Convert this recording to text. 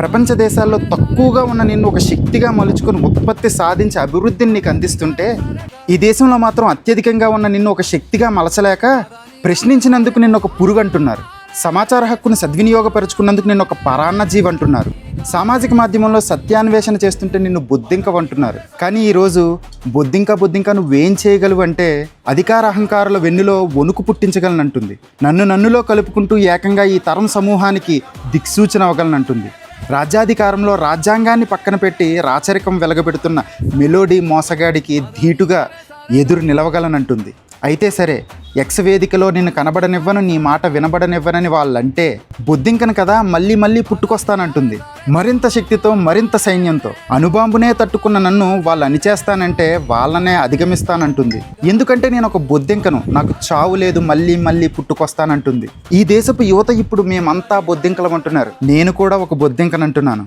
ప్రపంచ దేశాల్లో తక్కువగా ఉన్న నిన్ను ఒక శక్తిగా మలుచుకొని ఉత్పత్తి సాధించి అభివృద్ధిని నీకు అందిస్తుంటే, ఈ దేశంలో మాత్రం అత్యధికంగా ఉన్న నిన్ను ఒక శక్తిగా మలచలేక ప్రశ్నించినందుకు నిన్ను ఒక పురుగు అంటున్నారు. సమాచార హక్కును సద్వినియోగపరుచుకున్నందుకు నిన్ను ఒక పరాన్నజీవి అంటున్నారు. సామాజిక మాధ్యమంలో సత్యాన్వేషణ చేస్తుంటే నిన్ను బొద్దింక అంటున్నారు. కానీ ఈరోజు బొద్దింక నువ్వేం చేయగలవు అంటే, అధికార అహంకారుల వెన్నులో వణుకు పుట్టించగలనంటుంది. నన్నులో కలుపుకుంటూ ఏకంగా ఈ తరం సమూహానికి దిక్సూచన అవ్వగలనంటుంది. రాజ్యాధికారంలో రాజ్యాంగాన్ని పక్కన పెట్టి రాచరికం వెలగబెడుతున్న మెలోడీ మోసగాడికి ధీటుగా ఎదురు నిలవగలనంటుంది. అయితే సరే, ఎక్స్ వేదికలో నిన్ను కనబడనివ్వను, నీ మాట వినబడనివ్వనని వాళ్ళంటే, బొద్దింకను కదా మళ్ళీ పుట్టుకొస్తానంటుంది. మరింత శక్తితో, మరింత సైన్యంతో. అణుబాంబునే తట్టుకున్న నన్ను వాళ్ళు అణిచేస్తానంటే వాళ్ళనే అధిగమిస్తానంటుంది. ఎందుకంటే నేను ఒక బొద్దింకను, నాకు చావు లేదు, మళ్ళీ పుట్టుకొస్తానంటుంది. ఈ దేశపు యువత ఇప్పుడు మేమంతా బొద్దింకలం అంటున్నారు. నేను కూడా ఒక బొద్దింకనంటున్నాను.